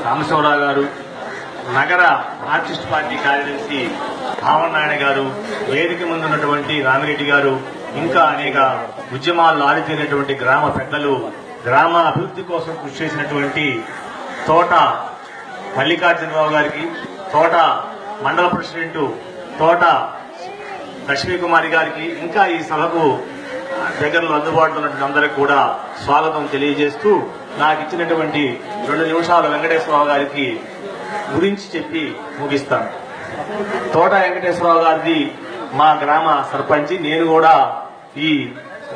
సాంబశివరావు గారు, నగర Marxist party కార్యదర్శి భావనారాయణ గారు, వేదిక ముందున్నటువంటి రామిరెడ్డి గారు, ఇంకా అనేక ఉద్యమాల్లో ఆరితేరినటువంటి గ్రామ పెద్దలు, గ్రామ అభివృద్ధి కోసం కృషి చేసినటువంటి తోట మల్లికార్జునరావు గారికి, తోట మండల ప్రెసిడెంట్ తోట లక్ష్మీకుమారి గారికి, ఇంకా ఈ సభకు దగ్గరలో అందుబాటులో ఉన్నటువంటి అందరికి కూడా స్వాగతం తెలియజేస్తూ నాకు ఇచ్చినటువంటి 2 నిమిషాలు వెంకటేశ్వరరావు గారికి గురించి చెప్పి ముగిస్తాను. తోట వెంకటేశ్వరరావు గారిది మా గ్రామ సర్పంచి. నేను కూడా ఈ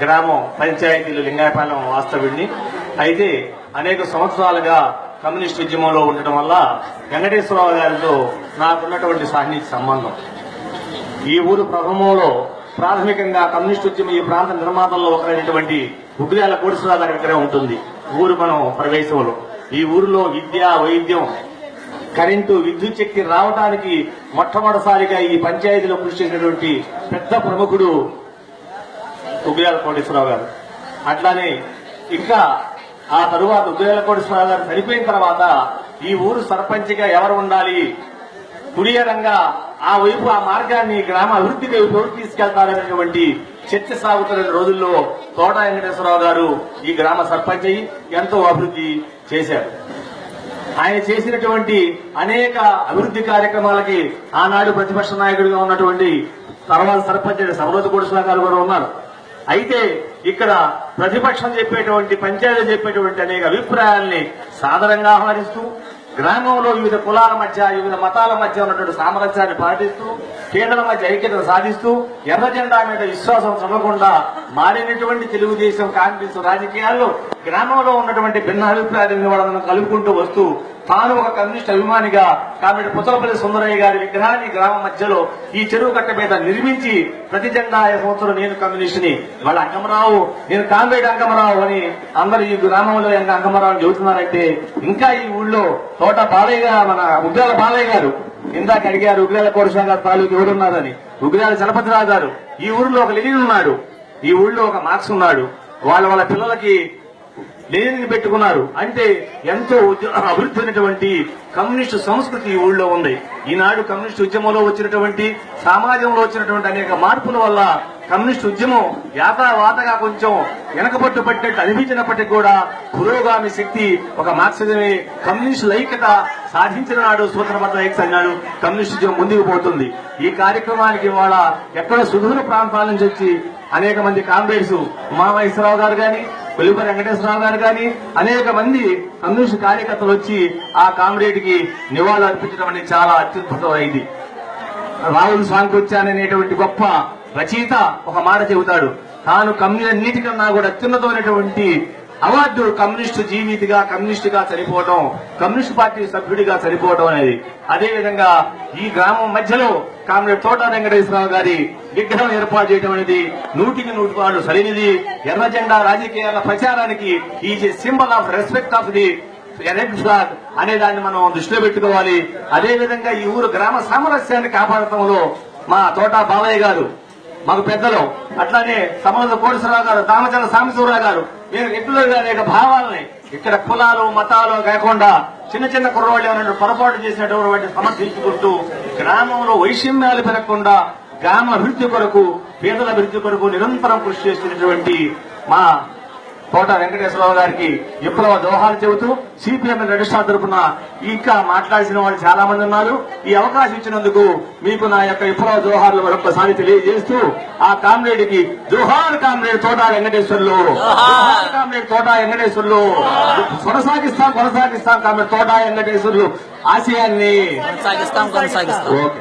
గ్రామం పంచాయతీలు లింగాయపాలెం వాస్తవ్యుడిని. అయితే అనేక సంవత్సరాలుగా కమ్యూనిస్ట్ ఉద్యమంలో ఉండటం వల్ల వెంకటేశ్వరరావు గారితో నాకున్నటువంటి సాన్నిహిత సంబంధం. ఈ ఊరు ప్రథమంలో ప్రాథమికంగా కమ్యూనిస్ట్ ఉద్యమం ఈ ప్రాంత నిర్మాణంలో ఒకరైనటువంటి ఉగ్ర్యాల కోటేశ్వరరావు గారి దగ్గర ఉంటుంది. ఊరు మనం ప్రవేశంలో ఈ ఊరిలో విద్య, వైద్యం, కరెంటు, విద్యుత్ శక్తి రావడానికి మొట్టమొదటిసారిగా ఈ పంచాయతీలో కృషి చేసినటువంటి పెద్ద ప్రముఖుడు ఉగ్ర్యాల కోటేశ్వరరావు గారు. అట్లానే ఇంకా ఆ తరువాత ఉగ్ర్యాల కోటేశ్వరరావు గారు చనిపోయిన తర్వాత ఈ ఊరు సర్పంచ్గా ఎవరు ఉండాలి, కుడియరంగా ఆ వైపు ఆ మార్గాన్ని గ్రామ అభివృద్ధికి ఎవరు తీసుకెళ్తారనేటువంటి చర్చ సాగుతున్న రోజుల్లో తోట వెంకటేశ్వరరావు గారు ఈ గ్రామ సర్పంచ్ అయ్యి ఎంతో అభివృద్ధి చేశారు. ఆయన చేసినటువంటి అనేక అభివృద్ధి కార్యక్రమాలకి ఆనాడు ప్రతిపక్ష నాయకుడిగా ఉన్నటువంటి తర్వాత సర్పంచ్ సమరోజు కోటేశ్వరరావు గారు కూడా ఉన్నారు. అయితే ఇక్కడ ప్రతిపక్షం చెప్పేటువంటి, పంచాయతీ చెప్పేటువంటి అనేక అభిప్రాయాల్ని సాదరంగా ఆహ్వానిస్తూ గ్రామంలో వివిధ కులాల మధ్య, వివిధ మతాల మధ్య ఉన్నటువంటి సామరస్యాన్ని పాటిస్తూ, పేదల మధ్య ఐక్యతను సాధిస్తూ, ఎర్ర జెండా మీద విశ్వాసం చదవకుండా మారినటువంటి తెలుగుదేశం, కాంగ్రెస్ రాజకీయాల్లో గ్రామంలో ఉన్నటువంటి భిన్న అభిప్రాయాలను వాళ్ళను కలుపుకుంటూ వస్తూ తాను ఒక కమ్యూనిస్ట్ అభిమానిగా కాబట్టి పుచ్చలపల్లి సుందరయ్య గారి విగ్రహాన్ని గ్రామం మధ్యలో ఈ చెరువు కట్ట మీద నిర్మించి ప్రతి జెండా సంవత్సరం నేను కమ్యూనిస్టుని, వాళ్ళ అంగమరావు, నేను కామ్రేడ్ అంగమరావు అని అందరూ ఈ గ్రామంలో అంగమరావు చెబుతున్నారైతే ఇంకా ఈ ఊళ్ళో తోట బాలయ్య, మన ఉగ్రాల బాలయ్య గారు ఇందాక అడిగారు ఉగ్రాల కోటేశ్వరరావు గారు తాలూకు ఎవరున్నారని. ఉగ్రాల చలపతిరావు గారు, ఈ ఊరిలో ఒక లెనిన్ ఉన్నాడు, ఈ ఊళ్ళో ఒక మార్క్స్ ఉన్నాడు. వాళ్ళ పిల్లలకి లెనిన్ పెట్టుకున్నారు. అంటే ఎంతో అభివృద్ధి అయినటువంటి కమ్యూనిస్టు సంస్కృతి ఈ ఊళ్ళో ఉంది. ఈనాడు కమ్యూనిస్టు ఉద్యమంలో వచ్చినటువంటి, సమాజంలో వచ్చినటువంటి అనేక మార్పుల వల్ల కమ్యూనిస్టు ఉద్యమం యాతావాతగా కొంచెం వెనకబట్టు పట్టినట్టు అనిపించినప్పటికీ కూడా పురోగామి శక్తి ఒక మార్క్సిజమే. కమ్యూనిస్టు ఐక్యత సాధించిన నాడు సూత్రబద్ధ ఐక్యత అన్నాడు కమ్యూనిస్టు ఉద్యమం ముందుకు పోతుంది. ఈ కార్యక్రమానికి ఇవాళ ఎక్కడ సుదూర ప్రాంతాల నుంచి వచ్చి అనేక మంది కామ్రేడ్స్, ఉమామహేశ్వరరావు గారు గాని, కొల్లిపల్లి వెంకటేశ్వరరావు గారు గాని అనేక మంది కమ్యూనిస్టు కార్యకర్తలు వచ్చి ఆ కామ్రేడ్ కి నివాళులు అర్పించడం అనేది చాలా అత్యద్భుతమైంది. రాహుల్ సాంకొచ్చాననేటువంటి గొప్ప రచయిత ఒక మాట చెబుతాడు, తాను అన్నిటికన్నా కూడా అత్యున్నతమైనటువంటి అవార్డు కమ్యూనిస్టు జీవితగా, కమ్యూనిస్టుగా చనిపోవడం, కమ్యూనిస్టు పార్టీ సభ్యుడిగా చనిపోవడం అనేది. అదేవిధంగా ఈ గ్రామం మధ్యలో కామ్రేడ్ తోట వెంకటేశ్వరరావు గారి విగ్రహం ఏర్పాటు చేయడం అనేది 100% సరైనది. ఎర్ర జెండా రాజకీయాల ప్రచారానికి is a symbol of respect of the red flag అనే దాన్ని మనం దృష్టిలో పెట్టుకోవాలి. అదేవిధంగా ఈ ఊరు గ్రామ సామరస్యాన్ని కాపాడటంలో మా తోట బాలయ్య గారు మాకు పెద్దలు, అట్లానే సమరోజు కోటేశ్వరరావు గారు, దామచల సాంబశివరావు గారు, నేను రెగ్యులర్ గా అనేక భావాలని ఇక్కడ కులాలు మతాలు కాకుండా చిన్న చిన్న కుర్రవాళ్ళు ఏమైనా పొరపాటు చేసినటువంటి సమర్థించుకుంటూ గ్రామంలో వైషమ్యాలు పెరగకుండా గ్రామ అభివృద్ధి కొరకు, పేదల అభివృద్ధి కొరకు నిరంతరం కృషి చేస్తున్నటువంటి మా తోట వెంకటేశ్వరరావు గారికి విప్లవ దోహాలు చెబుతూ సిపిఎం రిజిస్ట్రార్ తరఫున ఇంకా మాట్లాడాల్సిన వాళ్ళు చాలా మంది ఉన్నారు. ఈ అవకాశం ఇచ్చినందుకు మీకు నా యొక్క విప్లవ దోహార్లు మరొకసారి తెలియజేస్తూ ఆ కామ్రేడ్ కి జోహార్ కామ్రేడ్ తోట వెంకటేశ్వర్లు, జోహార్ కామ్రేడ్ తోట వెంకటేశ్వర్లు, కొనసాగిస్తాం కామ్రేడ్ తోట వెంకటేశ్వర్లు ఆశయాన్ని కొనసాగిస్తాం. ఓకే.